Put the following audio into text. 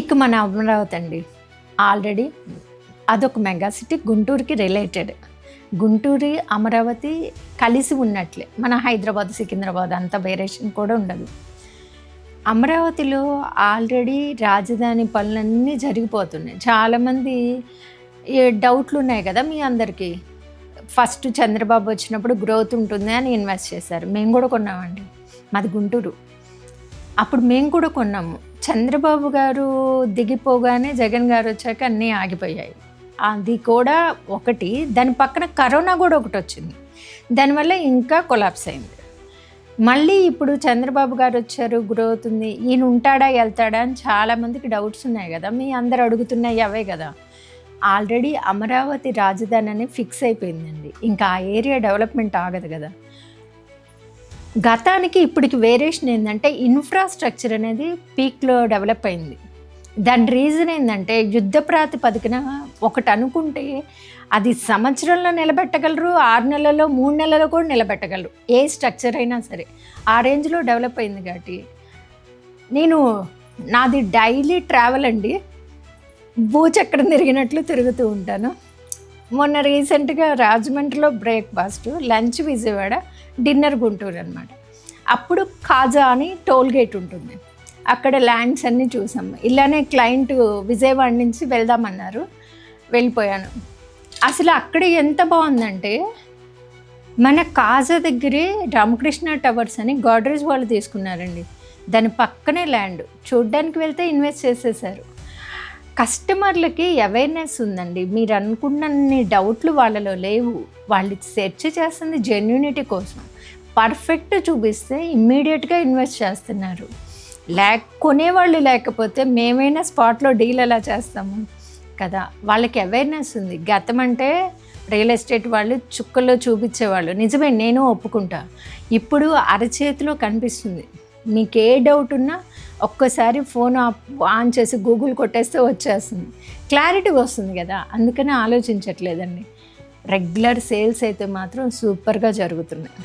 ఇక మన అమరావతి అండి. ఆల్రెడీ అదొక మెగా సిటీ, గుంటూరుకి రిలేటెడ్. గుంటూరు, అమరావతి కలిసి ఉన్నట్లే. మన హైదరాబాద్, సికింద్రాబాద్ అంత వేరియేషన్ కూడా ఉండదు. అమరావతిలో ఆల్రెడీ రాజధాని పనులన్నీ జరిగిపోతున్నాయి. చాలామంది డౌట్లు ఉన్నాయి కదా మీ అందరికీ. ఫస్ట్ చంద్రబాబు వచ్చినప్పుడు గ్రోత్ ఉంటుంది అని ఇన్వెస్ట్ చేశారు. మేము కూడా కొన్నామండి. మాది గుంటూరు. అప్పుడు మేము కూడా కొన్నాము. చంద్రబాబు గారు దిగిపోగానే జగన్ గారు వచ్చాక అన్నీ ఆగిపోయాయి. అది కూడా ఒకటి. దాని పక్కన కరోనా కూడా ఒకటి వచ్చింది. దానివల్ల ఇంకా కొలాప్స్ అయింది. మళ్ళీ ఇప్పుడు చంద్రబాబు గారు వచ్చారు, గ్రోత్ ఉంది, ఈయన ఉంటాడా వెళ్తాడా అని చాలామందికి డౌట్స్ ఉన్నాయి కదా. మీ అందరు అడుగుతున్నాయి అవే కదా. ఆల్రెడీ అమరావతి రాజధాని అని ఫిక్స్ అయిపోయిందండి. ఇంకా ఆ ఏరియా డెవలప్మెంట్ ఆగదు కదా. గతానికి ఇప్పటికి వేరియేషన్ ఏంటంటే ఇన్ఫ్రాస్ట్రక్చర్ అనేది పీక్లో డెవలప్ అయింది. దాని రీజన్ ఏంటంటే యుద్ధ ప్రాతిపదికన ఒకటి అనుకుంటే అది సంవత్సరంలో నిలబెట్టగలరు, 6 నెలల్లో 3 నెలల్లో కూడా నిలబెట్టగలరు. ఏ స్ట్రక్చర్ అయినా సరే ఆ రేంజ్లో డెవలప్ అయింది. కాబట్టి నాది డైలీ ట్రావెల్ అండి. భూచక్రం తిరిగినట్లు తిరుగుతూ ఉంటాను. మొన్న రీసెంట్గా రాజమండ్రిలో breakfast, lunch Vijayawada, dinner Guntur అనమాట. అప్పుడు కాజా అని టోల్ గేట్ ఉంటుంది. అక్కడ ల్యాండ్స్ అన్నీ చూసాము. ఇలానే క్లయింట్ విజయవాడ నుంచి వెళ్దామన్నారు, వెళ్ళిపోయాను. అసలు అక్కడ ఎంత బాగుందంటే మన కాజా దగ్గరే రామకృష్ణ టవర్స్ అని గోడ్రేజ్ వాళ్ళు తీసుకున్నారండి. దాని పక్కనే ల్యాండ్. చూడ్డానికి వెళ్తే ఇన్వెస్ట్ చేసేసారు. కస్టమర్లకి అవేర్నెస్ ఉందండి. మీరు అనుకున్నన్ని డౌట్లు వాళ్ళలో లేవు. వాళ్ళు సెర్చ్ చేస్తుంది జెన్యూనిటీ కోసం. పర్ఫెక్ట్ చూపిస్తే ఇమ్మీడియట్గా ఇన్వెస్ట్ చేస్తున్నారు. కొనేవాళ్ళు లేకపోతే మేమైనా స్పాట్లో డీల్ ఎలా చేస్తాము కదా. వాళ్ళకి అవేర్నెస్ ఉంది. గతం అంటే రియల్ ఎస్టేట్ వాళ్ళు చుక్కల్లో చూపించేవాళ్ళు. నిజమే, నేను ఒప్పుకుంటా. ఇప్పుడు అరచేతిలో కనిపిస్తుంది. మీకు ఏ డౌట్ ఉన్నా ఒక్కసారి ఫోన్ ఆన్ చేసి గూగుల్ కొట్టేస్తే వచ్చేస్తుంది. క్లారిటీ వస్తుంది కదా. అందుకని ఆలోచించట్లేదండి. రెగ్యులర్ సేల్స్ అయితే మాత్రం సూపర్గా జరుగుతున్నాయి.